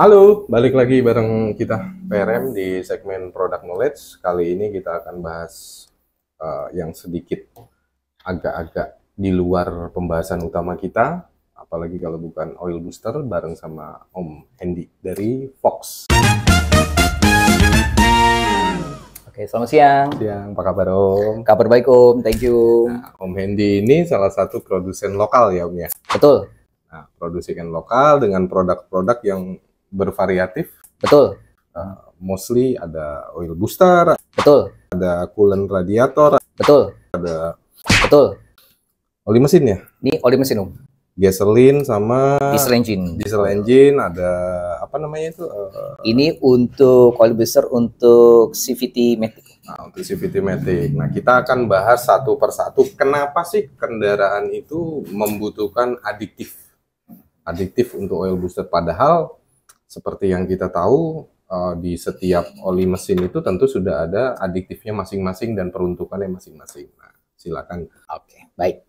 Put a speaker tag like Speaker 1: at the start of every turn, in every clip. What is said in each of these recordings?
Speaker 1: Halo, balik lagi bareng kita PRM di segmen Product Knowledge. Kali ini kita akan bahas yang sedikit agak-agak di luar pembahasan utama kita, apalagi kalau bukan oil booster bareng sama Om Hendy dari Fox.
Speaker 2: Oke, selamat siang.
Speaker 1: Siang, apa kabar Om?
Speaker 2: Kabar baik Om, thank you.
Speaker 1: Nah, Om Hendy ini salah satu produsen lokal ya Om ya?
Speaker 2: Betul,
Speaker 1: Nah, produsen lokal dengan produk-produk yang bervariatif.
Speaker 2: betul,
Speaker 1: Mostly ada oil booster,
Speaker 2: betul,
Speaker 1: ada coolant radiator,
Speaker 2: betul,
Speaker 1: ada
Speaker 2: betul.
Speaker 1: oli mesin ya,
Speaker 2: Ini oli mesin Om,
Speaker 1: gasoline sama
Speaker 2: diesel engine.
Speaker 1: diesel engine, ada apa namanya itu?
Speaker 2: Ini untuk oil booster untuk CVT Matic.
Speaker 1: Nah, untuk CVT Matic. Nah, kita akan bahas satu persatu. Kenapa sih kendaraan itu membutuhkan adiktif untuk oil booster? Padahal seperti yang kita tahu di setiap oli mesin itu tentu sudah ada adiktifnya masing-masing dan peruntukannya masing-masing. Nah, silakan.
Speaker 2: Oke, baik.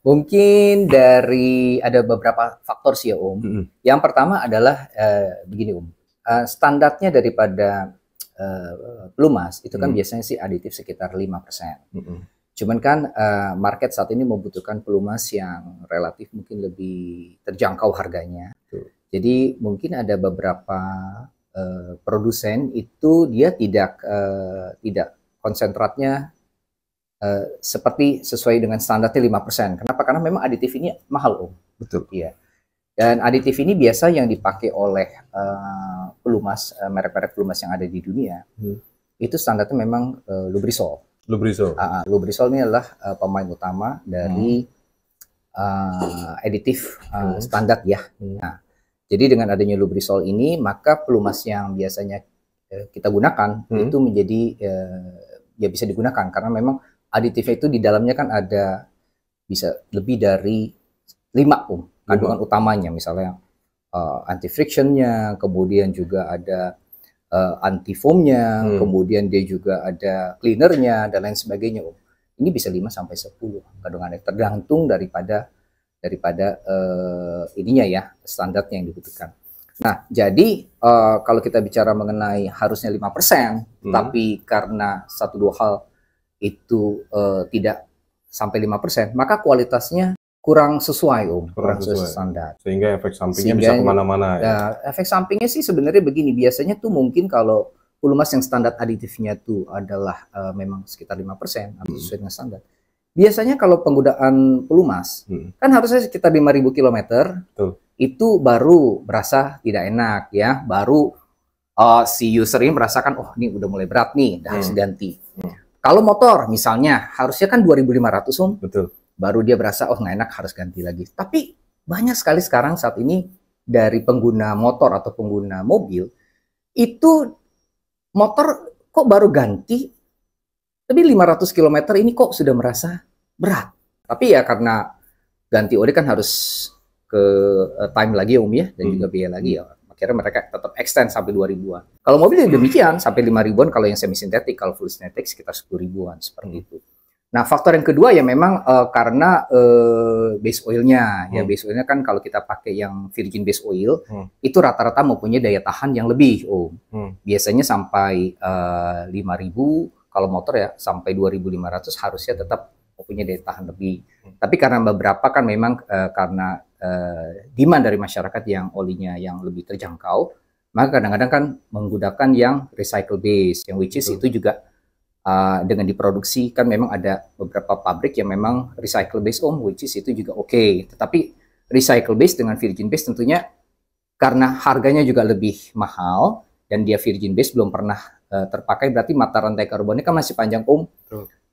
Speaker 2: Mungkin dari ada beberapa faktor sih ya Om. Yang pertama adalah begini Om, standarnya daripada pelumas itu kan biasanya sih aditif sekitar 5%. Cuman kan market saat ini membutuhkan pelumas yang relatif mungkin lebih terjangkau harganya. Jadi mungkin ada beberapa produsen itu dia tidak konsentratnya seperti sesuai dengan standarnya 5%. Kenapa? Karena memang aditif ini mahal Om.
Speaker 1: Betul.
Speaker 2: Iya. Dan aditif ini biasa yang dipakai oleh pelumas, merek-merek pelumas yang ada di dunia. Itu standarnya memang Lubrisol. Lubrisol ini adalah pemain utama dari aditif standar ya. Nah, jadi dengan adanya Lubrisol ini, maka pelumas yang biasanya kita gunakan itu menjadi ya bisa digunakan karena memang aditifnya itu di dalamnya kan ada bisa lebih dari 5 kandungan utamanya, misalnya anti frictionnya, kemudian juga ada anti foamnya, kemudian dia juga ada cleanernya dan lain sebagainya. Ini bisa 5-10 kandungannya, tergantung daripada ininya ya, standarnya yang dibutuhkan. Nah, jadi kalau kita bicara mengenai harusnya 5%, tapi karena 1-2 hal itu tidak sampai 5%, maka kualitasnya kurang sesuai kurang sesuai standar.
Speaker 1: Sehingga efek sampingnya bisa kemana-mana ya?
Speaker 2: Efek sampingnya sih sebenarnya begini, biasanya tuh mungkin kalau pelumas yang standar aditifnya tuh adalah memang sekitar 5% atau sesuai dengan standar. Biasanya kalau penggunaan pelumas, kan harusnya sekitar 5.000 km, itu baru berasa tidak enak ya, baru si user ini merasakan, oh ini udah mulai berat nih, harus ganti. Kalau motor misalnya, harusnya kan 2.500 Om,
Speaker 1: betul.
Speaker 2: Baru dia berasa, oh nggak enak, harus ganti lagi. Tapi banyak sekali sekarang saat ini dari pengguna motor atau pengguna mobil, itu motor kok baru ganti, tapi 500 km ini kok sudah merasa berat. Tapi ya karena ganti oli kan harus ke time lagi Om ya, dan juga biaya lagi ya. Akhirnya mereka tetap extend sampai 2.000-an. Kalau mobil ya demikian, sampai 5.000-an kalau yang semi sintetik, kalau full sintetik sekitar 10.000-an, seperti itu. Nah, faktor yang kedua ya memang karena base oilnya. Ya base oilnya kan kalau kita pakai yang virgin base oil, itu rata-rata mempunyai daya tahan yang lebih Om. Biasanya sampai 5.000, kalau motor ya sampai 2.500 harusnya tetap mempunyai daya tahan lebih. Tapi karena beberapa kan memang karena demand dari masyarakat yang olinya yang lebih terjangkau, maka kadang-kadang kan menggunakan yang recycle base, yang which is itu juga dengan diproduksi kan memang ada beberapa pabrik yang memang recycle base which is itu juga oke. Tetapi recycle base dengan virgin base tentunya karena harganya juga lebih mahal dan dia virgin base belum pernah terpakai, berarti mata rantai karbonnya kan masih panjang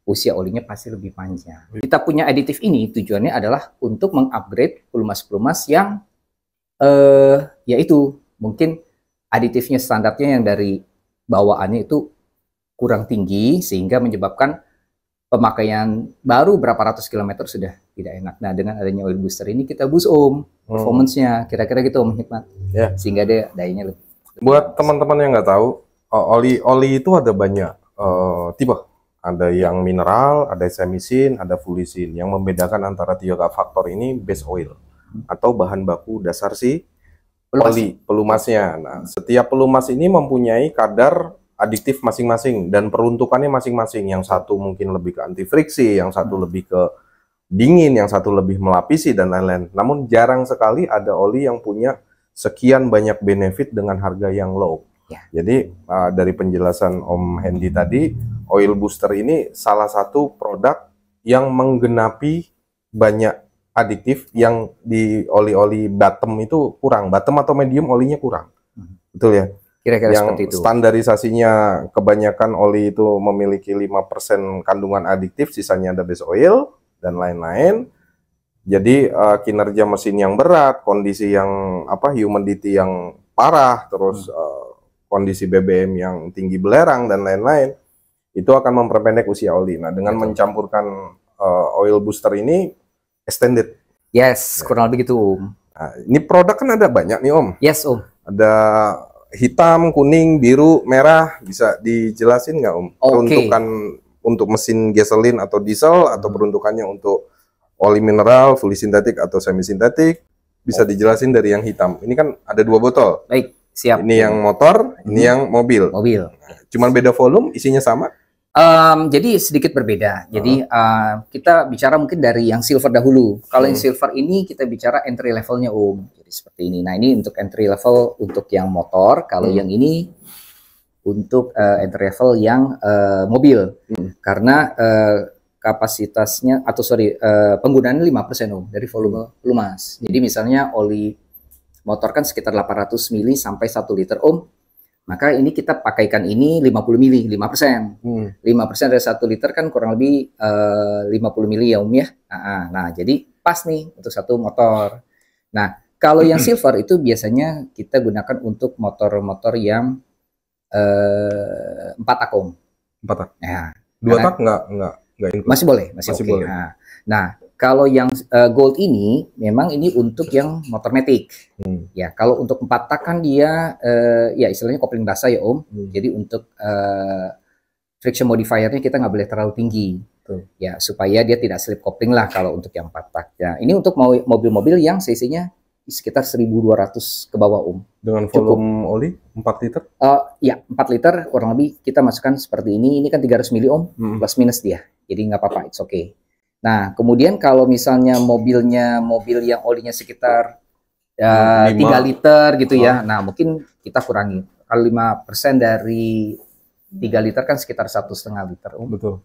Speaker 2: usia olinya pasti lebih panjang. Kita punya aditif ini tujuannya adalah untuk mengupgrade pelumas-pelumas yang yaitu mungkin aditifnya standarnya yang dari bawaannya itu kurang tinggi sehingga menyebabkan pemakaian baru berapa ratus kilometer sudah tidak enak. Nah, dengan adanya oil booster ini kita boost performance-nya, kira-kira gitu Om Hikmat. Sehingga dia dayanya lebih.
Speaker 1: Buat teman-teman yang nggak tahu, oli itu ada banyak tipe. Ada yang mineral, ada semisin, ada fullisin. Yang membedakan antara tiga faktor ini base oil atau bahan baku dasar si oli pelumasnya. Nah, setiap pelumas ini mempunyai kadar adiktif masing-masing dan peruntukannya masing-masing. Yang satu mungkin lebih ke anti friksi, yang satu lebih ke dingin, yang satu lebih melapisi dan lain-lain. Namun jarang sekali ada oli yang punya sekian banyak benefit dengan harga yang low.
Speaker 2: Ya.
Speaker 1: Jadi dari penjelasan Om Hendy tadi, oil booster ini salah satu produk yang menggenapi banyak adiktif yang di oli-oli bottom itu kurang. Bottom atau medium olinya kurang. Betul ya?
Speaker 2: Kira-kira
Speaker 1: Yang
Speaker 2: seperti itu.
Speaker 1: standarisasinya kebanyakan oli itu memiliki 5% kandungan adiktif, sisanya ada base oil dan lain-lain. Jadi kinerja mesin yang berat, kondisi yang humidity yang parah, terus kondisi BBM yang tinggi belerang dan lain-lain, itu akan memperpendek usia oli. Nah, dengan mencampurkan oil booster ini extended.
Speaker 2: Yes, kurang lebih gitu, Om.
Speaker 1: Nah, ini produk kan ada banyak nih, Om.
Speaker 2: Yes, Om.
Speaker 1: Ada hitam, kuning, biru, merah. Bisa dijelasin nggak, Om? Peruntukan untuk mesin gasoline atau diesel, atau peruntukannya untuk oli mineral, fully sintetik atau semi sintetik? Bisa dijelasin dari yang hitam. Ini kan ada 2 botol.
Speaker 2: Baik, siap.
Speaker 1: Ini yang motor, ini yang mobil.
Speaker 2: Mobil.
Speaker 1: Cuman beda volume, isinya sama?
Speaker 2: Jadi sedikit berbeda. Jadi kita bicara mungkin dari yang silver dahulu. Kalau yang silver ini kita bicara entry levelnya, Om. Jadi seperti ini. Nah, ini untuk entry level untuk yang motor. Kalau yang ini untuk entry level yang mobil. Karena kapasitasnya atau penggunaannya 5% Om dari volume pelumas. Jadi misalnya oli motor kan sekitar 800 mili sampai 1 liter Om. Maka ini kita pakaikan ini 50 mili, 5%. 5% dari 1 liter kan kurang lebih 50 mili ya Om ya. Nah, jadi pas nih untuk satu motor. Nah, kalau yang silver itu biasanya kita gunakan untuk motor-motor yang 4 tak Om.
Speaker 1: 4 tak?
Speaker 2: Ya.
Speaker 1: 2 tak nggak include?
Speaker 2: Masih boleh, masih oke.
Speaker 1: Boleh.
Speaker 2: Nah, kalau yang gold ini memang ini untuk yang motor matic. Ya, kalau untuk 4 tak kan dia ya istilahnya kopling basah ya Om. Jadi untuk friction modifiernya kita nggak boleh terlalu tinggi. Ya, supaya dia tidak slip kopling lah kalau untuk yang 4 tak. Ya, ini untuk mobil-mobil yang cc-nya sekitar 1.200 ke bawah Om.
Speaker 1: Dengan volume oli 4 liter?
Speaker 2: Ya, 4 liter kurang lebih kita masukkan seperti ini. Ini kan 300 mili Om, plus minus dia. Jadi nggak apa-apa, it's okay. Nah, kemudian kalau misalnya mobilnya mobil yang olinya sekitar 3 liter gitu ya. Nah, mungkin kita kurangi. Kalau 5% dari 3 liter kan sekitar 1,5 liter.
Speaker 1: Betul.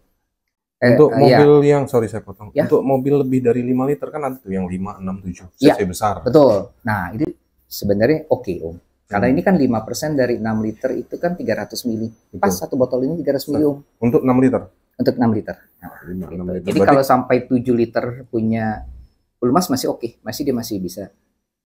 Speaker 1: Untuk mobil yang, sorry saya potong. Untuk mobil lebih dari 5 liter kan ada tuh yang 5, 6, 7 cc besar.
Speaker 2: Betul. Nah, ini sebenarnya oke Om. Karena ini kan 5% dari 6 liter itu kan 300 mili. Pas satu botol ini 300 mili Om.
Speaker 1: Untuk 6 liter?
Speaker 2: Untuk 6 liter. Nah,
Speaker 1: 6 liter.
Speaker 2: Jadi kalau sampai 7 liter punya pelumas masih oke. Dia masih bisa.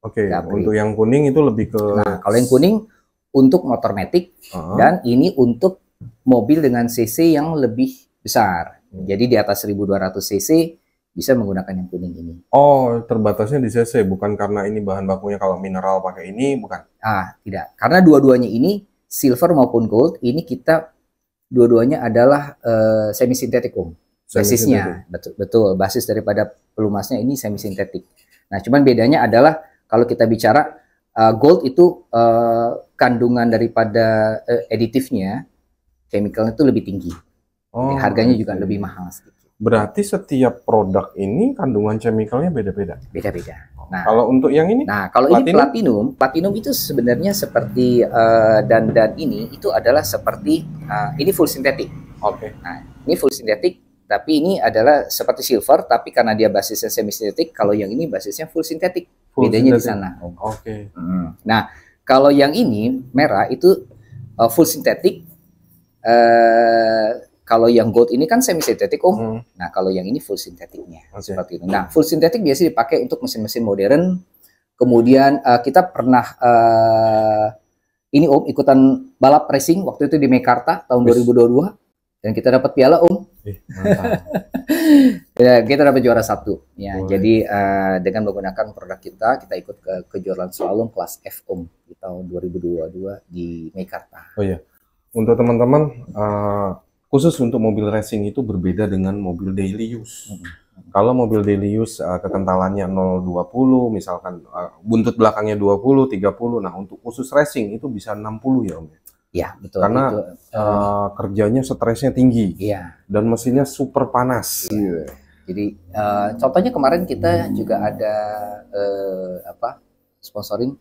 Speaker 1: Oke, untuk yang kuning itu lebih ke...
Speaker 2: Nah, kalau yang kuning untuk motor matic dan ini untuk mobil dengan cc yang lebih besar. Jadi di atas 1.200 cc bisa menggunakan yang kuning ini.
Speaker 1: Oh, terbatasnya di cc, bukan karena ini bahan bakunya kalau mineral pakai ini, bukan?
Speaker 2: Tidak. Karena dua-duanya ini, silver maupun gold, ini kita dua-duanya adalah semi sintetik Om. Basisnya, betul. Basis daripada pelumasnya ini semi sintetik. Nah, cuman bedanya adalah kalau kita bicara gold itu kandungan daripada aditifnya, chemicalnya itu lebih tinggi. Harganya juga lebih mahal sedikit.
Speaker 1: Berarti setiap produk ini kandungan chemicalnya beda-beda? Beda-beda.
Speaker 2: Nah,
Speaker 1: kalau untuk yang ini?
Speaker 2: Nah, kalau ini platinum itu sebenarnya seperti dan ini itu adalah seperti ini full sintetik. Nah, ini full sintetik, tapi ini adalah seperti silver, tapi karena dia basisnya semi sintetik, kalau yang ini basisnya full sintetik. Bedanya di sana. Nah, kalau yang ini merah itu full sintetik. Kalau yang gold ini kan semi sintetik Om. Nah, kalau yang ini full sintetiknya seperti itu. Nah, full sintetik biasanya dipakai untuk mesin-mesin modern. Kemudian kita pernah ini Om ikutan balap racing waktu itu di Mekarta tahun 2022 dan kita dapat piala Om. Ya, kita dapat juara 1. Ya, jadi dengan menggunakan produk kita ikut ke kejuaraan slalom kelas F Om di tahun 2022 di Mekarta.
Speaker 1: Oh iya. Untuk teman-teman khusus untuk mobil racing itu berbeda dengan mobil daily use. Kalau mobil daily use kekentalannya 0,20 misalkan buntut belakangnya 20, 30. Nah, untuk khusus racing itu bisa 60 ya Om.
Speaker 2: Ya, betul.
Speaker 1: Karena
Speaker 2: itu,
Speaker 1: kerjanya stresnya tinggi.
Speaker 2: Iya.
Speaker 1: Dan mesinnya super panas.
Speaker 2: Iya.
Speaker 1: Gitu.
Speaker 2: Jadi contohnya kemarin kita juga ada sponsoring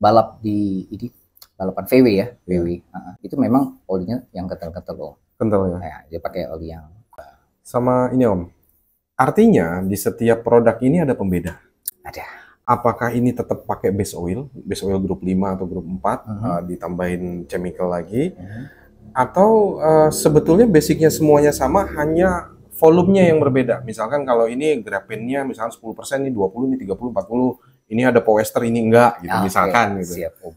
Speaker 2: balap di ini balapan VW ya, VW. Itu memang olinya yang kental-kental Om.
Speaker 1: Kental ya.
Speaker 2: Nah, dia pakai oli yang
Speaker 1: sama ini Om. Artinya di setiap produk ini ada pembeda.
Speaker 2: ada.
Speaker 1: Apakah ini tetap pakai base oil grup 5 atau grup 4, ditambahin chemical lagi, atau sebetulnya basicnya semuanya sama, hanya volumenya yang berbeda. Misalkan kalau ini graphennya misalkan 10%, ini 20, ini 30, 40, ini ada polyester, ini enggak, gitu, misalkan. Gitu.
Speaker 2: Siap, Om.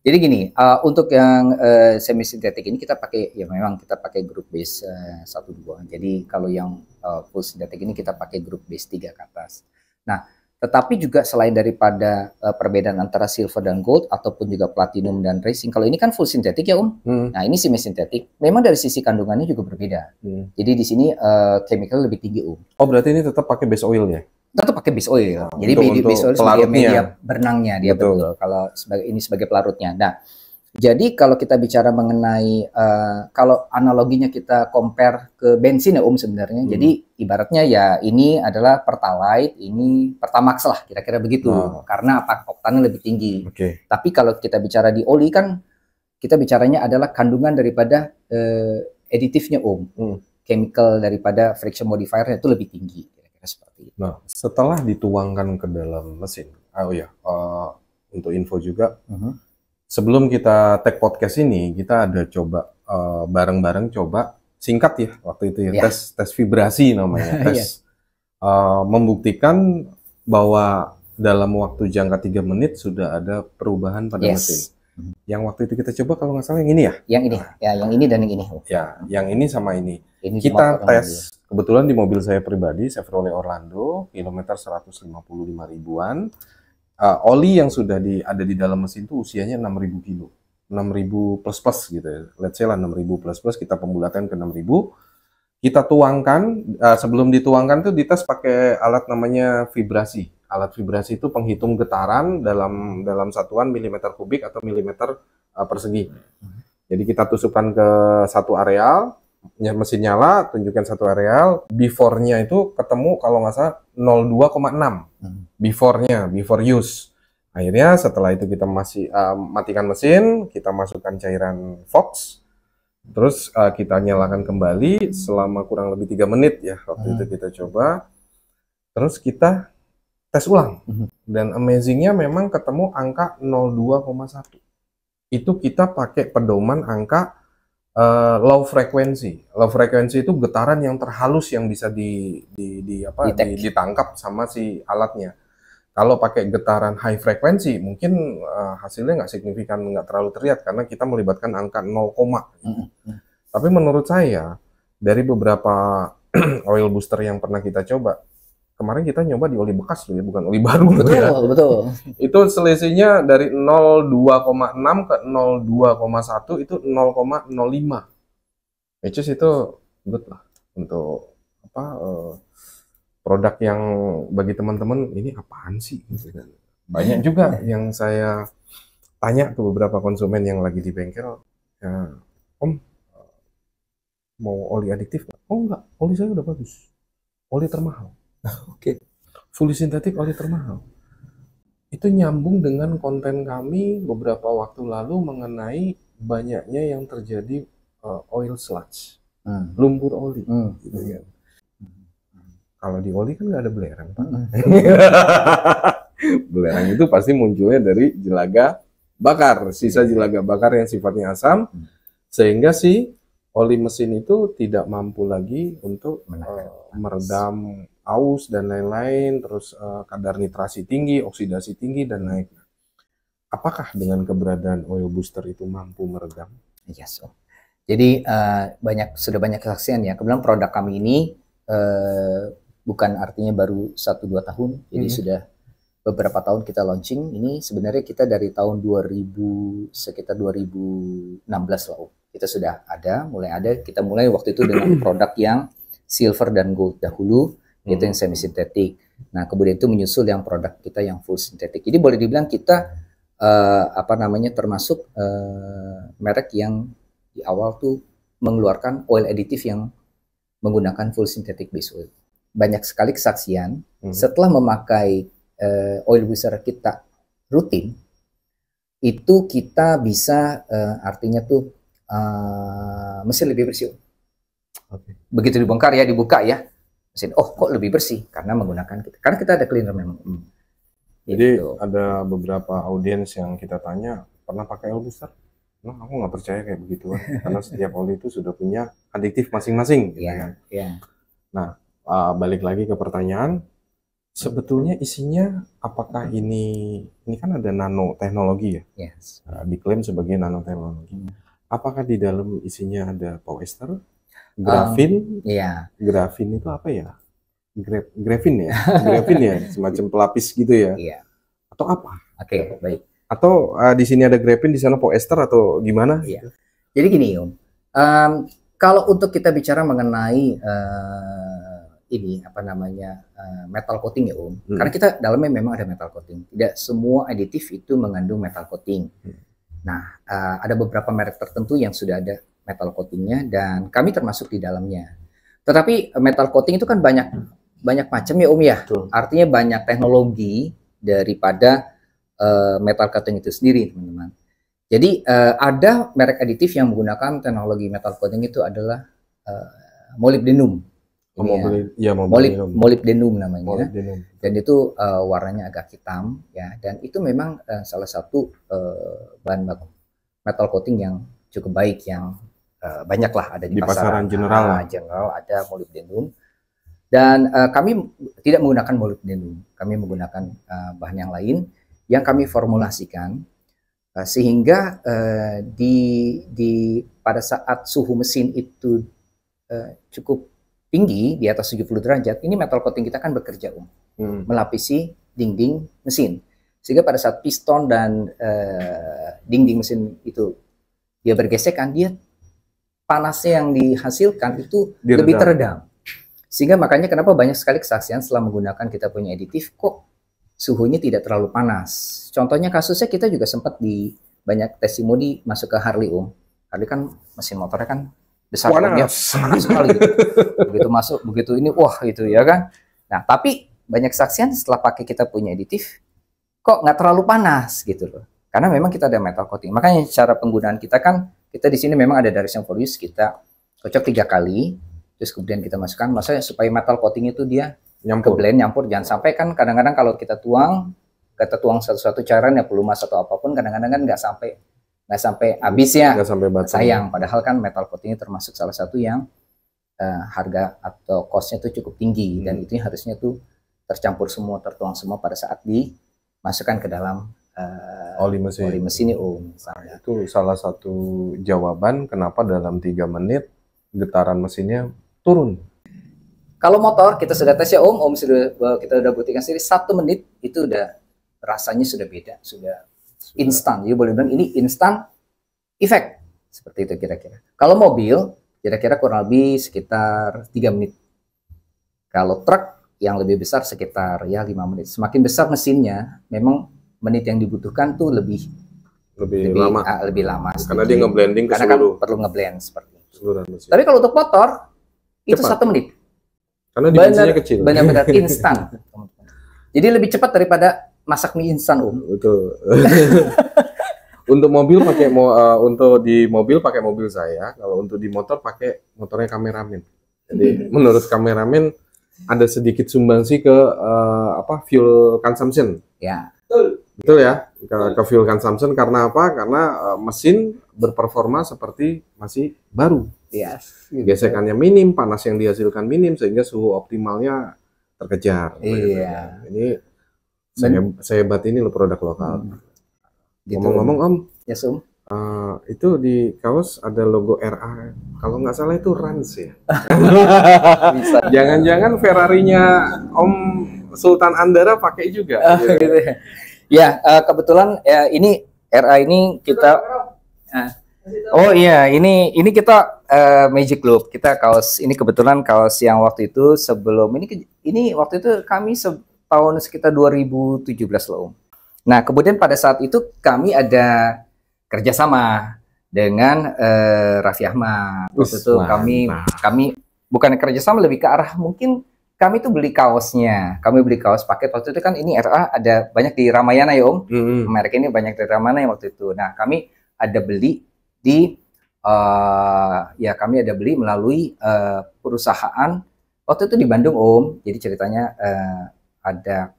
Speaker 2: Jadi gini, untuk yang semi sintetik ini kita pakai, ya memang kita pakai grup base 1-2. Jadi kalau yang full sintetik ini kita pakai grup base 3 ke atas. Nah, tetapi juga selain daripada perbedaan antara silver dan gold ataupun juga platinum dan racing, kalau ini kan full sintetik ya Om. Nah ini semi sintetik, memang dari sisi kandungannya juga berbeda. Jadi di sini chemical lebih tinggi Om.
Speaker 1: Oh berarti ini tetap pakai base oil ya?
Speaker 2: Tetap pakai base oil. Jadi base oil sebagai media berenangnya dia betul. Kalau sebagai pelarutnya. Nah, jadi kalau kita bicara mengenai kalau analoginya kita compare ke bensin ya Om sebenarnya. Jadi ibaratnya ya ini adalah Pertalite, ini Pertamax lah kira-kira begitu. Karena oktannya lebih tinggi. Tapi kalau kita bicara di oli kan kita bicaranya adalah kandungan daripada aditifnya Om. Chemical daripada friction modifier itu lebih tinggi. Seperti itu.
Speaker 1: Nah, setelah dituangkan ke dalam mesin, untuk info juga, sebelum kita take podcast ini, kita ada coba bareng-bareng coba singkat ya waktu itu ya, tes vibrasi namanya, tes membuktikan bahwa dalam waktu jangka 3 menit sudah ada perubahan pada mesin. Yang waktu itu kita coba kalau nggak salah yang ini ya?
Speaker 2: Yang ini, ya yang ini dan yang ini.
Speaker 1: Ya, yang ini sama ini. Kita tes, kebetulan di mobil saya pribadi, Chevrolet Orlando, kilometer 155 ribuan. Oli yang sudah ada di dalam mesin itu usianya 6.000 kilo. 6.000 plus gitu ya. Let's say lah 6.000 plus, kita pembulatan ke 6.000. Kita tuangkan, sebelum dituangkan tuh dites pakai alat namanya vibrasi. Alat vibrasi itu penghitung getaran dalam satuan milimeter kubik atau milimeter persegi. Jadi kita tusukkan ke satu areal, mesin nyala, tunjukkan satu areal, before-nya itu ketemu kalau nggak salah 02,6 before use. Akhirnya setelah itu kita matikan mesin, kita masukkan cairan Fox, terus kita nyalakan kembali selama kurang lebih 3 menit ya, waktu itu kita coba, terus kita tes ulang, dan amazingnya memang ketemu angka 02,1. Itu kita pakai pedoman angka low frequency. Low frequency itu getaran yang terhalus yang bisa ditangkap sama si alatnya. Kalau pakai getaran high frequency, mungkin hasilnya nggak signifikan, nggak terlalu terlihat karena kita melibatkan angka 0, Tapi menurut saya dari beberapa oil booster yang pernah kita coba, kemarin kita nyoba di oli bekas loh ya, bukan oli baru.
Speaker 2: Betul.
Speaker 1: Itu selisihnya dari 02,6 ke 02,1 itu 0,05. Which is itu good lah untuk produk yang bagi teman-teman ini apaan sih? Banyak juga yang saya tanya ke beberapa konsumen yang lagi di bengkel, Om mau oli adiktif nggak? Oh enggak, oli saya udah bagus, oli termahal. Fully sintetik oli termahal. Itu nyambung dengan konten kami beberapa waktu lalu mengenai banyaknya yang terjadi oil sludge, lumpur oli, gitu kan. Kalau di oli kan nggak ada belerang, Pak. Belerang itu pasti munculnya dari jelaga bakar, sisa jelaga bakar yang sifatnya asam, sehingga si oli mesin itu tidak mampu lagi untuk meredam aus dan lain-lain, terus kadar nitrasi tinggi, oksidasi tinggi, dan naik. Apakah dengan keberadaan oil booster itu mampu meredam?
Speaker 2: Yes. Jadi sudah banyak kesaksian ya. Kemudian produk kami ini bukan artinya baru 1-2 tahun, jadi sudah beberapa tahun kita launching. Ini sebenarnya kita dari tahun sekitar 2016 lah, kita sudah ada, kita mulai waktu itu dengan produk yang silver dan gold dahulu. itu yang semi sintetik. Nah, kemudian itu menyusul yang produk kita yang full sintetik. Jadi boleh dibilang kita termasuk merek yang di awal tuh mengeluarkan oil additive yang menggunakan full synthetic base oil. Banyak sekali kesaksian setelah memakai oil booster kita rutin, itu kita bisa artinya tuh mesin lebih bersih.
Speaker 1: Okay.
Speaker 2: Begitu dibuka ya, mesin kok lebih bersih karena menggunakan kita. Karena kita ada cleaner memang.
Speaker 1: Jadi
Speaker 2: gitu.
Speaker 1: ada beberapa audiens yang kita tanya pernah pakai oil booster? Nah, aku nggak percaya kayak begituan karena setiap oli itu sudah punya adiktif masing-masing. Gitu kan? Nah, balik lagi ke pertanyaan, sebetulnya isinya apakah ini kan ada nanoteknologi ya?
Speaker 2: Yes.
Speaker 1: Diklaim sebagai nanoteknologi. Apakah di dalam isinya ada polyester, grafin? Grafin itu apa ya? Grafin ya, semacam pelapis gitu ya?
Speaker 2: Iya.
Speaker 1: Atau apa?
Speaker 2: Oke, baik.
Speaker 1: Atau di sini ada grafin, di sana polyester atau gimana?
Speaker 2: Iya. Jadi gini, Om. Kalau untuk kita bicara mengenai metal coating ya, Om. Karena kita dalamnya memang ada metal coating. Tidak semua aditif itu mengandung metal coating. Nah, ada beberapa merek tertentu yang sudah ada metal coatingnya dan kami termasuk di dalamnya. Tetapi metal coating itu kan banyak macam ya, Om ya.
Speaker 1: Betul.
Speaker 2: Artinya banyak teknologi daripada metal coating itu sendiri, teman-teman. Jadi ada merek aditif yang menggunakan teknologi metal coating itu adalah molybdenum. Molybdenum namanya. Molybdenum. Dan itu warnanya agak hitam ya. Dan itu memang salah satu bahan baku metal coating yang cukup baik yang banyak lah ada di
Speaker 1: pasaran general.
Speaker 2: General ada molybdenum. Dan kami tidak menggunakan molybdenum. Kami menggunakan bahan yang lain yang kami formulasikan sehingga pada saat suhu mesin itu cukup tinggi di atas 70 derajat, ini metal coating kita kan bekerja melapisi dinding mesin, sehingga pada saat piston dan dinding mesin itu dia bergesekan, dia panasnya yang dihasilkan itu lebih teredam, sehingga makanya kenapa banyak sekali kesaksian setelah menggunakan kita punya aditif kok suhunya tidak terlalu panas. Contohnya kasusnya kita juga sempat di banyak testimoni masuk ke Harley, Om. Harley kan mesin motornya kan besar, panas sekali gitu. Begitu masuk, begitu ini, wah itu ya kan. Nah, tapi banyak kesaksian setelah pakai kita punya aditif, kok nggak terlalu panas gitu loh. Karena memang kita ada metal coating. Makanya cara penggunaan kita kan, kita di sini memang ada direction for use, kita kocok 3 kali, terus kemudian kita masukkan, maksudnya supaya metal coating itu dia nyampur, jangan sampai kan kadang-kadang kalau kita tuang satu-satu cairan ya pelumas atau apapun kadang-kadang kan nggak sampai habis ya, sayang. Padahal kan metal coating termasuk salah satu yang harga atau cost-nya itu cukup tinggi dan itu harusnya tuh tercampur semua, tertuang semua pada saat dimasukkan ke dalam oli mesin misalnya.
Speaker 1: Itu salah satu jawaban kenapa dalam 3 menit getaran mesinnya turun.
Speaker 2: Kalau motor kita sudah tes ya, Om kita udah buktikan sendiri 1 menit itu udah rasanya sudah beda, sudah instan. Jadi boleh bilang ini instan effect seperti itu kira-kira. Kalau mobil kira-kira kurang lebih sekitar 3 menit. Kalau truk yang lebih besar sekitar ya 5 menit. Semakin besar mesinnya, memang menit yang dibutuhkan tuh lebih lama.
Speaker 1: Karena dia ngeblending ke seluruh.
Speaker 2: Kan perlu ngeblend seperti itu. Tapi kalau untuk motor itu 1 menit.
Speaker 1: Karena dimensinya kecil.
Speaker 2: Benar-benar instan. Jadi lebih cepat daripada masak mie instan, Om.
Speaker 1: Betul. Untuk mobil di mobil pakai mobil saya. Kalau untuk di motor pakai motornya kameramen. Jadi menurut kameramen ada sedikit sumbangsi ke fuel consumption.
Speaker 2: Ya.
Speaker 1: Betul ya, ke fuel consumption karena apa? Karena mesin berperforma seperti masih baru.
Speaker 2: Yes,
Speaker 1: gesekannya minim, panas yang dihasilkan minim sehingga suhu optimalnya terkejar.
Speaker 2: Iya.
Speaker 1: Ini sehebat ini loh produk lokal.
Speaker 2: Gitu.
Speaker 1: Ngomong-ngomong Om,
Speaker 2: ya Om.
Speaker 1: Itu di kaos ada logo RA. Kalau nggak salah itu Rans ya. Jangan-jangan Ferrarinya Om Sultan Andara pakai juga.
Speaker 2: Gitu. Ya, kebetulan ini RA ini kita. Oh iya, ini kita Magic Loop. Kita kaos ini kebetulan kaos yang waktu itu sebelum ini ini waktu itu kami tahun sekitar 2017 loh, Om. Nah, kemudian pada saat itu kami ada kerjasama dengan Raffi Ahmad. Waktu itu kami bukan kerjasama, lebih ke arah mungkin kami tuh beli kaosnya. Kami beli kaos paket waktu itu kan, ini RA ada banyak di Ramayana ya Om. Merek ini banyak di Ramayana waktu itu. Nah, kami ada beli di kami ada beli melalui perusahaan waktu itu di Bandung Om. Jadi ceritanya ada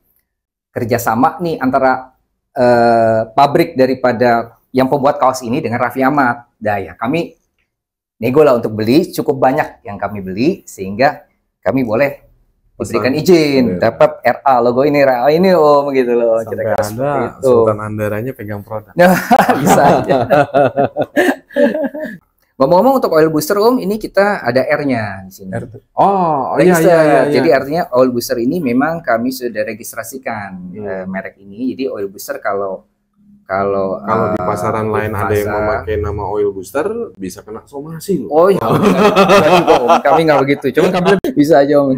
Speaker 2: kerjasama nih antara pabrik daripada yang pembuat kaos ini dengan Raffi Ahmad. Nah ya kami nego lah untuk beli, cukup banyak yang kami beli sehingga kami boleh diberikan izin dapat RA logo ini Om gitu loh.
Speaker 1: Sampai Anda Sultan Andaranya pegang produk.
Speaker 2: Bisa aja. Ngomong-ngomong untuk oil booster Om, ini kita ada R-nya di sini. Iya. Jadi artinya oil booster ini memang kami sudah registrasikan merek ini. Jadi oil booster kalau
Speaker 1: di pasaran lain ada yang memakai nama oil booster bisa kena somasi loh.
Speaker 2: Oh iya, kami nggak begitu. Cuma kami bisa aja Om.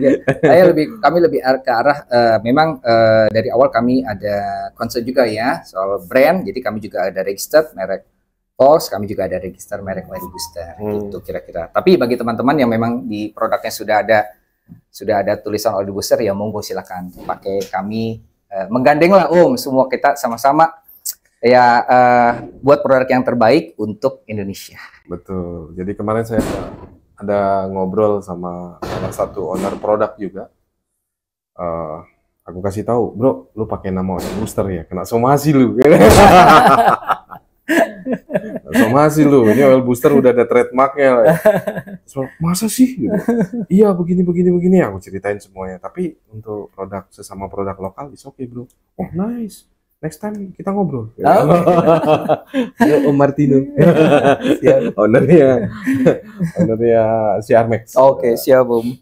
Speaker 2: Kami lebih ke arah memang dari awal kami ada concern juga ya soal brand. Jadi kami juga ada registered merek Pulse, kami juga ada register merek oil booster gitu kira-kira. Tapi bagi teman-teman yang memang di produknya sudah ada tulisan oil booster ya monggo silakan pakai kami, menggandeng lah Om, semua kita sama-sama ya buat produk yang terbaik untuk Indonesia.
Speaker 1: Betul. Jadi kemarin saya ada ngobrol sama salah satu owner produk juga. Aku kasih tahu, bro, lu pakai nama oil booster ya, kena somasi lu. Somasi lu, ini oil booster udah ada trademarknya. Masa sih? Gitu. Iya begini. Aku ceritain semuanya. Tapi untuk sesama produk lokal, is okay bro. Oh nice. Next time kita ngobrol. Om Martino. ownernya si Armex.
Speaker 2: Oke, siap Om.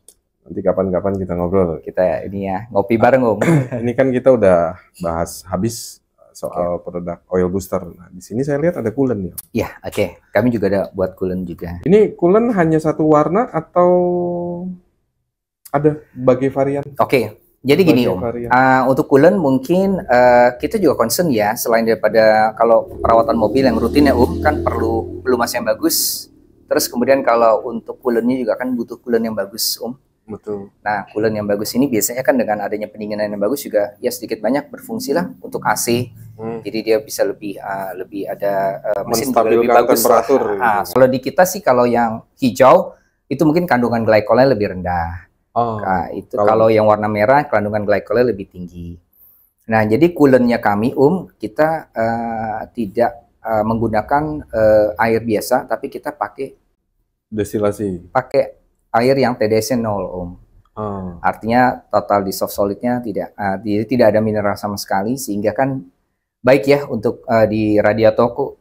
Speaker 1: Nanti kapan-kapan kita ngobrol.
Speaker 2: Kita ini ya ngopi bareng Om.
Speaker 1: Ini kan kita udah bahas habis soal produk oil booster. Nah, di sini saya lihat ada coolant ya.
Speaker 2: Iya, oke. Kami juga ada buat coolant juga.
Speaker 1: Ini coolant hanya satu warna atau ada berbagai varian?
Speaker 2: Oke. Jadi gini Om, untuk coolant mungkin kita juga concern ya, selain daripada kalau perawatan mobil yang rutin ya Om, kan perlu pelumas yang bagus. Terus kemudian kalau untuk coolantnya juga kan butuh coolant yang bagus Om.
Speaker 1: Betul.
Speaker 2: Nah, coolant yang bagus ini biasanya kan dengan adanya pendinginan yang bagus juga ya sedikit banyak berfungsi lah untuk AC. Jadi dia bisa lebih ada mesin juga lebih bagus temperatur. Kalau di kita sih kalau yang hijau itu mungkin kandungan glikolnya lebih rendah. Nah, itu kalau yang warna merah kandungan glikolnya lebih tinggi. Nah, jadi coolantnya kami kita tidak menggunakan air biasa, tapi kita pakai
Speaker 1: destilasi.
Speaker 2: Pakai air yang TDS-nya 0 Artinya total di soft solidnya tidak ada mineral sama sekali, sehingga kan baik ya untuk di radiator.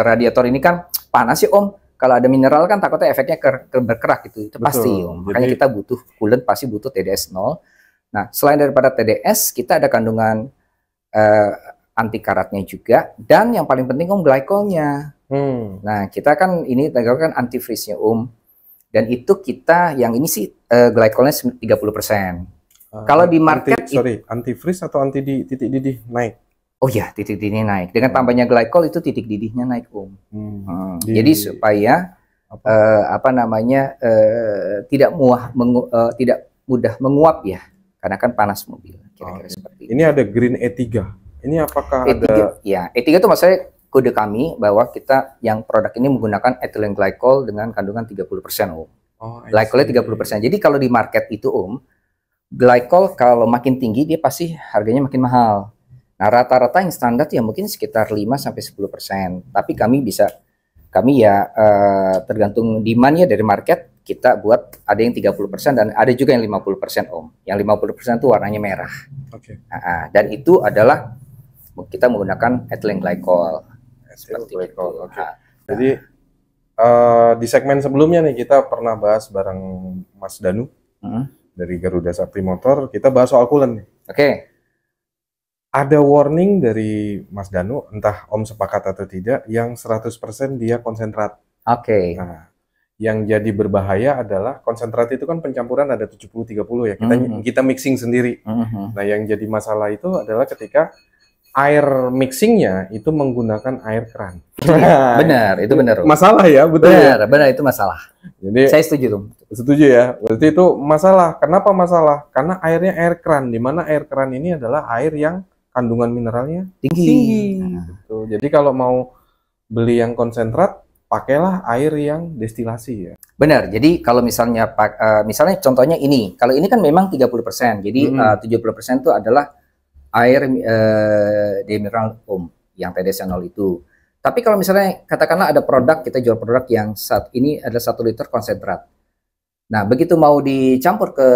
Speaker 2: Radiator ini kan panas ya Kalau ada mineral kan takutnya efeknya berkerak gitu. Itu pasti Makanya kita butuh coolant, pasti butuh TDS 0. Nah, selain daripada TDS, kita ada kandungan anti karatnya juga, dan yang paling penting glycolnya. Nah, kita kan ini kan antifreeze-nya dan itu kita yang ini sih glycolnya 30%. Kalau di market
Speaker 1: antifreeze atau anti titik didih naik.
Speaker 2: Oh ya, titik didihnya naik. Dengan tambahnya glycol itu titik didihnya naik Jadi supaya tidak mudah menguap ya, karena kan panas mobil. Kira-kira seperti
Speaker 1: ini. Ada green E3. Ini apakah
Speaker 2: E3, ada? Ya, E3 itu maksudnya kode kami bahwa kita yang produk ini menggunakan ethylene glycol dengan kandungan 30% Glycolnya 30%. Jadi kalau di market itu glycol kalau makin tinggi dia pasti harganya makin mahal. Nah, rata-rata yang standar ya mungkin sekitar 5-10%. Tapi kami tergantung demand-nya dari market, kita buat ada yang 30% dan ada juga yang 50% Yang 50% itu warnanya merah. Dan itu adalah kita menggunakan ethylene glycol. Seperti itu.
Speaker 1: Jadi di segmen sebelumnya nih kita pernah bahas bareng Mas Danu dari Garuda Sakti Motor, kita bahas soal coolant nih. Ada warning dari Mas Danu, entah Om sepakat atau tidak, yang 100% dia konsentrat.
Speaker 2: Nah,
Speaker 1: Yang jadi berbahaya adalah konsentrat itu kan pencampuran ada 70-30 ya. Kita mixing sendiri. Nah, yang jadi masalah itu adalah ketika air mixingnya itu menggunakan air keran.
Speaker 2: Benar, itu benar.
Speaker 1: Masalah ya, betul
Speaker 2: benar,
Speaker 1: ya?
Speaker 2: Benar, itu masalah.
Speaker 1: Jadi
Speaker 2: saya setuju tuh.
Speaker 1: Setuju ya. Berarti itu masalah. Kenapa masalah? Karena airnya air keran, di mana air keran ini adalah air yang kandungan mineralnya tinggi. Gitu. Jadi kalau mau beli yang konsentrat, pakailah air yang destilasi ya.
Speaker 2: Benar. Jadi kalau misalnya misalnya contohnya ini, kalau ini kan memang 30%. Jadi 70% itu adalah air demineral yang TDS-0 itu. Tapi kalau misalnya katakanlah ada produk, kita jual produk yang saat ini adalah 1 liter konsentrat. Nah, begitu mau dicampur ke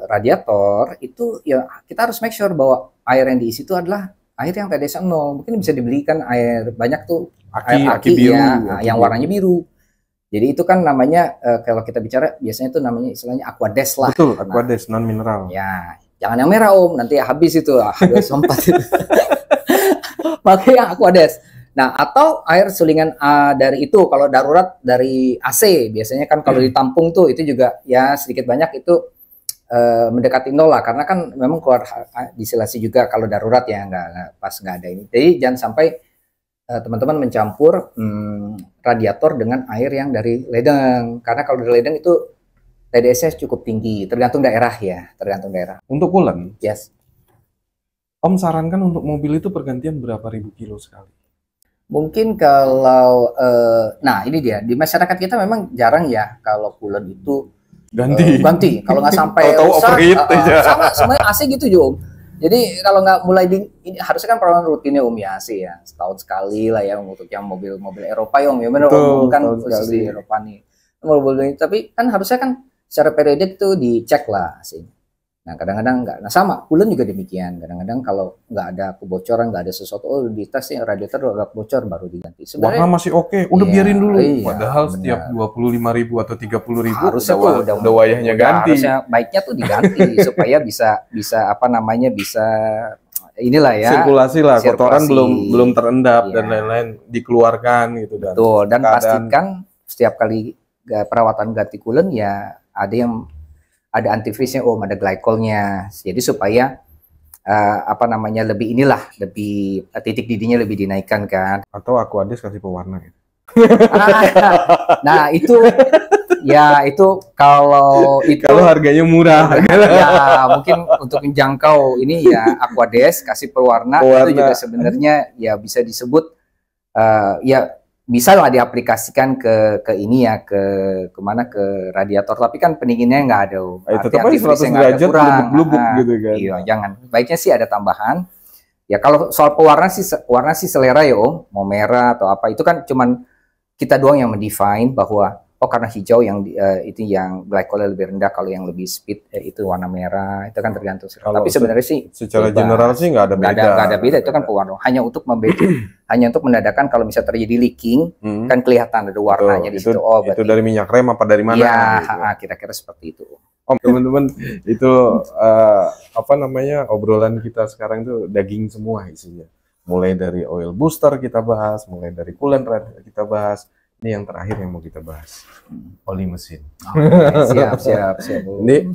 Speaker 2: radiator, itu ya kita harus make sure bahwa air yang diisi itu adalah air yang TDS-0. Mungkin bisa dibelikan air banyak tuh, air aki biru, ya, yang warnanya biru. Jadi itu kan namanya, kalau kita bicara biasanya itu namanya istilahnya Aquades lah.
Speaker 1: Betul, Aquades, non mineral.
Speaker 2: Ya, jangan yang merah nanti habis itu H2SO4 itu. Pakai yang Aquades. Nah, atau air sulingan dari itu, kalau darurat dari AC, biasanya kan kalau ditampung tuh itu juga ya sedikit banyak itu mendekati nol lah, karena kan memang keluar distilasi juga kalau darurat ya, nggak ada ini. Jadi jangan sampai teman-teman mencampur radiator dengan air yang dari ledeng, karena kalau dari ledeng itu TDS-nya cukup tinggi, tergantung daerah ya, tergantung daerah.
Speaker 1: Untuk coolant,
Speaker 2: yes.
Speaker 1: Om sarankan untuk mobil itu pergantian berapa ribu kilo sekali?
Speaker 2: Mungkin kalau, nah ini dia, di masyarakat kita memang jarang ya kalau coolant itu ganti. Kalau nggak sampai sama semuanya AC gitu juga Om. Jadi kalau nggak mulai ini harusnya kan perawatan rutinnya Om ya AC ya, setahun sekali lah ya untuk yang mobil Eropa ya Om ya, benar Om, kan khusus di Eropa nih. Mobil tapi kan harusnya kan secara periodik tuh dicek lah AC. Nah kadang-kadang nggak, nah sama coolant juga demikian. Kadang-kadang kalau nggak ada kebocoran, nggak ada sesuatu, di tes yang radiator udah bocor baru diganti.
Speaker 1: Sebenarnya warna masih oke, udah biarin dulu. Padahal setiap 25.000 atau 30.000
Speaker 2: harusnya
Speaker 1: udah wayahnya ganti.
Speaker 2: Harusnya baiknya tuh diganti supaya bisa apa namanya, bisa inilah ya.
Speaker 1: Sirkulasi lah, kotoran belum terendap dan lain-lain dikeluarkan gitu dan.
Speaker 2: Betul, dan pastikan setiap kali perawatan ganti coolant ya ada antifreeze-nya ada glycolnya, jadi supaya apa namanya lebih titik didihnya lebih dinaikkan kan.
Speaker 1: Atau Aquades kasih pewarna gitu.
Speaker 2: Nah itu ya itu kalau
Speaker 1: harganya murah
Speaker 2: ya mungkin untuk menjangkau ini ya Aquades kasih pewarna itu juga sebenarnya ya bisa disebut ya bisa lah diaplikasikan ke ini ya, kemana, ke radiator, tapi kan pendinginnya nggak ada.
Speaker 1: Itu tapi 100 derajat blubuk gitu kan.
Speaker 2: Iya, jangan. Baiknya sih ada tambahan. Ya kalau soal warna sih selera ya Om, mau merah atau apa, itu kan cuman kita doang yang mendefine bahwa karena hijau yang itu yang glycolnya lebih rendah, kalau yang lebih speed itu warna merah, itu kan tergantung. Tapi sebenarnya sih
Speaker 1: secara general sih nggak ada beda.
Speaker 2: Itu kan pewarna hanya untuk hanya untuk menandakan kalau misalnya terjadi leaking kan kelihatan ada warnanya di situ.
Speaker 1: Berarti itu dari minyak rem apa dari mana?
Speaker 2: Ya, gitu. Kira-kira seperti itu.
Speaker 1: Om, teman-teman, itu apa namanya, obrolan kita sekarang itu daging semua isinya. Mulai dari oil booster kita bahas, mulai dari coolant kita bahas. Ini yang terakhir yang mau kita bahas, oli mesin.
Speaker 2: Siap.
Speaker 1: Ini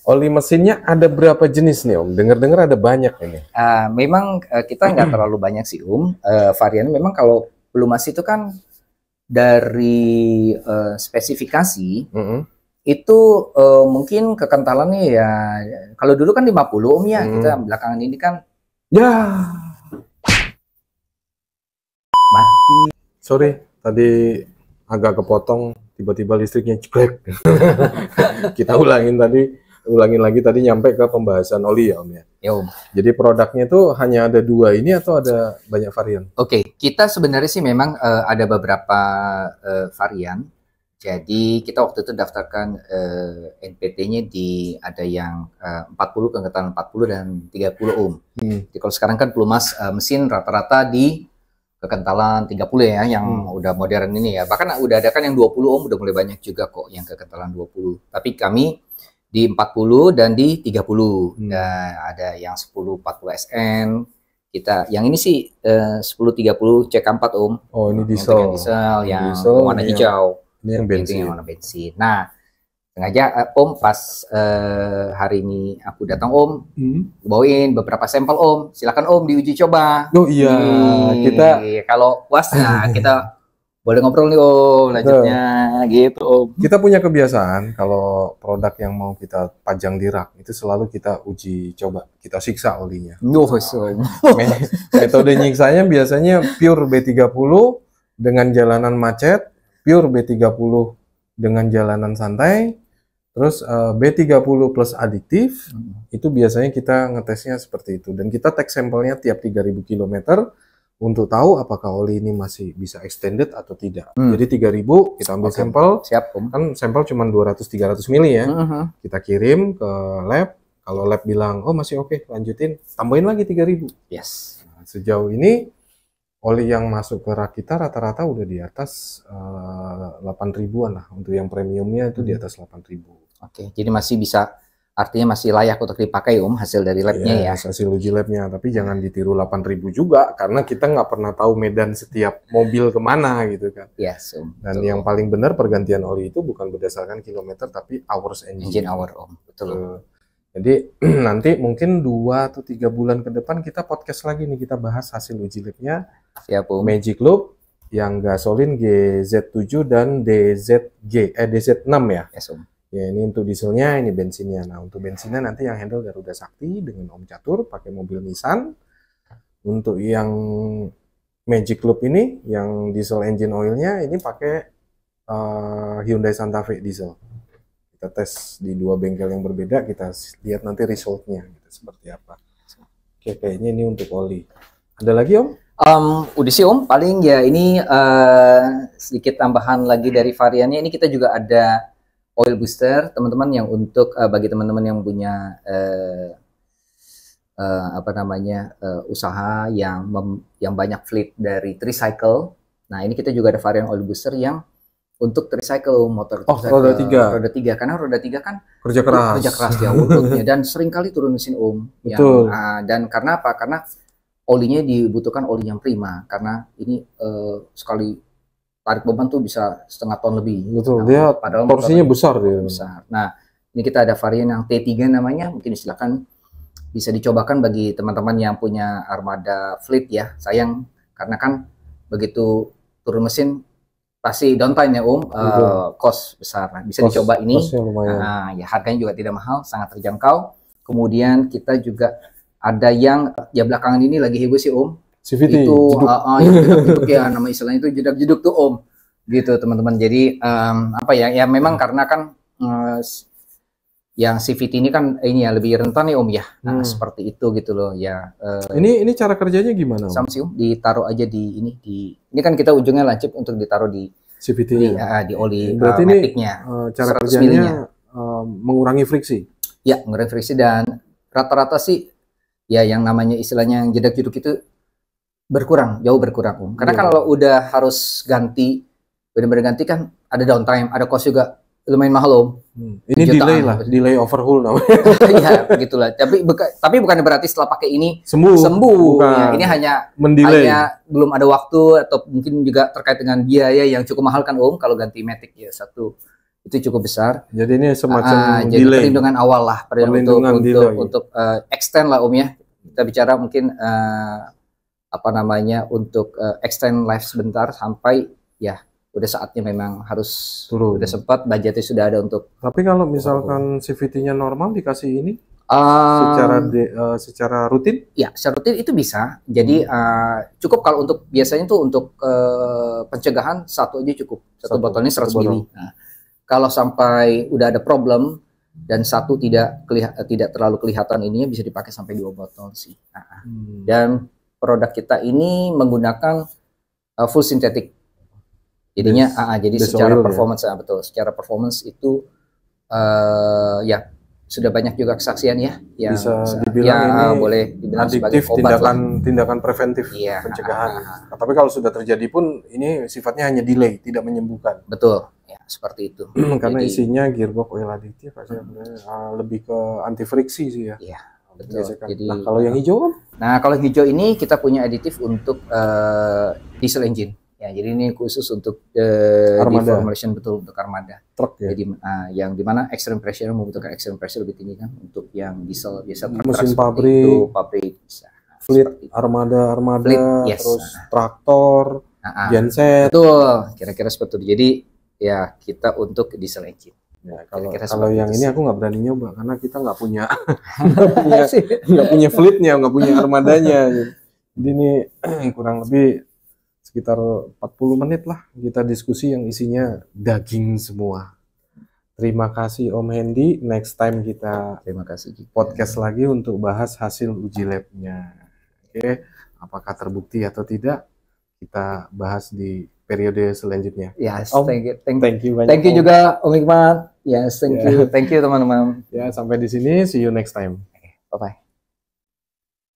Speaker 1: oli mesinnya ada berapa jenis nih Om? Dengar-dengar ada banyak ini.
Speaker 2: Memang kita nggak terlalu banyak sih Om. Varian memang kalau pelumasi itu kan dari spesifikasi itu mungkin kekentalannya ya, kalau dulu kan 50 Om ya, kita belakangan ini kan mati.
Speaker 1: Sorry. Tadi agak kepotong, tiba-tiba listriknya jeblek. Kita ulangin lagi tadi nyampe ke pembahasan oli ya Om ya.
Speaker 2: Ya Om.
Speaker 1: Jadi produknya itu hanya ada 2 ini atau ada banyak varian?
Speaker 2: Oke, kita sebenarnya sih memang ada beberapa varian. Jadi kita waktu itu daftarkan NPT-nya ada yang 40, kekentalan 40 dan 30 Om. Jadi kalau sekarang kan pelumas mesin rata-rata di kekentalan 30 ya, yang udah modern ini ya. Bahkan udah ada kan yang 20 Om, udah mulai banyak juga kok yang kekentalan 20. Tapi kami di 40 dan di 30. Dan ada yang 1040 SN. Kita yang ini sih 1030 CK4 Om.
Speaker 1: Oh, ini diesel.
Speaker 2: Diesel yang warna hijau.
Speaker 1: Ini yang
Speaker 2: Itu
Speaker 1: bensin.
Speaker 2: yang warna bensin. Nah, sengaja Om pas hari ini aku datang Om, bawain beberapa sampel Om. Silakan Om diuji coba.
Speaker 1: Oh iya,
Speaker 2: Nih,
Speaker 1: kita
Speaker 2: kalau puas nah kita boleh ngobrol nih Om, lanjutnya gitu Om.
Speaker 1: kita punya kebiasaan kalau produk yang mau kita pajang di rak itu selalu kita uji coba, kita siksa olinya.
Speaker 2: Om.
Speaker 1: Metode nyiksanya biasanya pure B30 dengan jalanan macet, pure B30 dengan jalanan santai, terus B30 plus adiktif, itu biasanya kita ngetesnya seperti itu. Dan kita take sampelnya tiap 3000 km untuk tahu apakah oli ini masih bisa extended atau tidak. Jadi 3000 kita ambil sampel,
Speaker 2: Siap Om.
Speaker 1: kan sampel cuma 200-300 mili ya. Kita kirim ke lab, kalau lab bilang, oh masih oke, lanjutin, tambahin lagi 3000.
Speaker 2: Yes.
Speaker 1: Nah, sejauh ini oli yang masuk ke rak kita rata-rata udah di atas 8.000-an lah. Untuk yang premiumnya itu di atas 8.000.
Speaker 2: Oke, jadi masih bisa, artinya masih layak untuk dipakai Om hasil dari labnya ya.
Speaker 1: Hasil uji labnya, tapi jangan ditiru 8.000 juga, karena kita nggak pernah tahu medan setiap mobil kemana gitu kan.
Speaker 2: Yes Om.
Speaker 1: Dan
Speaker 2: Betul.
Speaker 1: yang paling benar pergantian oli itu bukan berdasarkan kilometer, tapi hours engine.
Speaker 2: Engine hour Om. Betul.
Speaker 1: Jadi nanti mungkin 2 atau 3 bulan ke depan kita podcast lagi nih, kita bahas hasil uji labnya
Speaker 2: Siap Om.
Speaker 1: Magic Loop yang gasolin GZ7 dan DZ6 ya.
Speaker 2: Yes Om.
Speaker 1: Ya ini untuk dieselnya, ini bensinnya. Nah untuk bensinnya nanti yang handle Garuda Sakti dengan Om Catur pakai mobil Nissan. Untuk yang Magic Loop ini, yang diesel engine oilnya ini pakai Hyundai Santa Fe diesel. Kita tes di 2 bengkel yang berbeda, kita lihat nanti resultnya gitu, seperti apa. Oke, kayaknya ini untuk oli. Ada lagi Om?
Speaker 2: Udah sih Om, paling ya ini sedikit tambahan lagi dari variannya. Ini kita juga ada oil booster, teman-teman, yang untuk bagi teman-teman yang punya usaha yang banyak fleet dari tricycle. Nah, ini kita juga ada varian oil booster yang untuk tricycle motor.
Speaker 1: Roda 3.
Speaker 2: Roda 3, karena roda 3 kan
Speaker 1: Kerja keras
Speaker 2: ya untuknya dan sering kali turun mesin Om.
Speaker 1: Betul.
Speaker 2: Dan karena apa? Karena olinya dibutuhkan oli yang prima, karena ini sekali tarik beban tuh bisa setengah ton lebih.
Speaker 1: Betul,
Speaker 2: Nah,
Speaker 1: dia
Speaker 2: padahal
Speaker 1: porsinya
Speaker 2: motornya
Speaker 1: besar dia.
Speaker 2: besar. Nah, ini kita ada varian yang T3 namanya, mungkin silakan bisa dicobakan bagi teman-teman yang punya armada fleet ya. Sayang karena kan begitu turun mesin pasti downtime ya Om, cost besar. Nah, bisa dicoba ini. Nah, ya harganya juga tidak mahal, sangat terjangkau. Kemudian kita juga ada yang ya belakangan ini lagi heboh sih Om.
Speaker 1: CVT,
Speaker 2: itu jeduk ya, nama istilahnya itu jedak-jeduk tuh Om, gitu teman-teman. Jadi ya memang karena kan yang CVT ini kan ini ya lebih rentan nih Om ya. Nah, seperti itu gitu loh ya.
Speaker 1: Ini cara kerjanya gimana Om?
Speaker 2: Sama sih Om, ditaruh aja di ini kan kita ujungnya lancip untuk ditaruh di
Speaker 1: CVT-nya.
Speaker 2: di oli
Speaker 1: berarti
Speaker 2: matic-nya.
Speaker 1: cara kerjanya mengurangi friksi.
Speaker 2: Ya, mengurangi friksi, dan rata-rata sih ya yang namanya istilahnya yang jedak-jeduk itu jauh berkurang Om. Karena kalau udah harus ganti, benar-benar ganti kan ada downtime, ada cost juga lumayan mahal Om.
Speaker 1: Ini delay lah, delay overhaul namanya.
Speaker 2: Ya, begitulah. Tapi bukan berarti setelah pakai ini
Speaker 1: sembuh.
Speaker 2: Ya, ini hanya belum ada waktu, atau mungkin juga terkait dengan biaya yang cukup mahal kan Om kalau ganti matic ya satu. Itu cukup besar.
Speaker 1: Jadi ini semacam
Speaker 2: jadi
Speaker 1: delay.
Speaker 2: perlindungan awal lah, untuk extend lah Om ya. Kita bicara mungkin untuk extend life sebentar sampai ya udah saatnya memang harus turun. Udah sempat budgetnya sudah ada untuk.
Speaker 1: Tapi kalau misalkan CVT-nya normal dikasih ini secara rutin?
Speaker 2: Ya, secara rutin itu bisa. Jadi cukup kalau untuk biasanya tuh untuk pencegahan satu aja cukup. Satu botolnya 100 ml. Nah, kalau sampai udah ada problem dan satu tidak terlalu kelihatan ininya, bisa dipakai sampai 2 botol sih. Dan produk kita ini menggunakan full sintetik. Jadinya jadi secara performance betul, secara performance itu ya sudah banyak juga kesaksian ya yang
Speaker 1: bisa dibilang ini
Speaker 2: boleh dibilang sebagai obat,
Speaker 1: tindakan preventif, pencegahan. Nah, tapi kalau sudah terjadi pun ini sifatnya hanya delay, tidak menyembuhkan.
Speaker 2: Betul, ya seperti itu.
Speaker 1: Karena isinya gearbox oil additif, lebih ke anti friksi sih ya.
Speaker 2: Iya, betul. Jadi,
Speaker 1: nah kalau yang hijau kan?
Speaker 2: Nah kalau hijau ini kita punya aditif untuk diesel engine. Ya, jadi ini khusus untuk
Speaker 3: Armada.
Speaker 2: deformation, betul, untuk armada.
Speaker 3: Truk ya.
Speaker 2: Jadi yang dimana extreme pressure membutuhkan extreme pressure lebih tinggi kan, untuk yang diesel biasa truk
Speaker 3: Mesin
Speaker 2: seperti
Speaker 3: pabrik.
Speaker 2: itu, pabrik bisa.
Speaker 3: Fleet,
Speaker 2: Seperti itu.
Speaker 3: armada,
Speaker 2: Fleet, yes.
Speaker 3: terus traktor, genset.
Speaker 2: Betul, kira-kira seperti itu. Jadi ya kita untuk diesel engine.
Speaker 3: Ya, kalau
Speaker 2: Kira-kira
Speaker 3: kalau
Speaker 2: seperti
Speaker 3: yang
Speaker 2: itu
Speaker 3: ini
Speaker 2: sih.
Speaker 3: aku nggak berani nyoba karena kita nggak punya
Speaker 2: Iya sih.
Speaker 3: nggak punya fleetnya, nggak punya armadanya. Jadi ini kurang lebih sekitar 40 menit lah kita diskusi yang isinya daging semua. Terima kasih Om Hendy. Next time kita
Speaker 2: Terima kasih juga.
Speaker 3: podcast lagi untuk bahas hasil uji labnya. Oke, apakah terbukti atau tidak kita bahas di periode selanjutnya.
Speaker 2: Yes,
Speaker 3: Om,
Speaker 2: thank you.
Speaker 3: Thank you banyak.
Speaker 2: Thank you
Speaker 3: Om.
Speaker 2: juga Om Hikmat. Yes, thank
Speaker 3: Ya.
Speaker 2: you. Thank you teman-teman.
Speaker 3: Ya, sampai di sini. See you next time.
Speaker 2: Bye bye.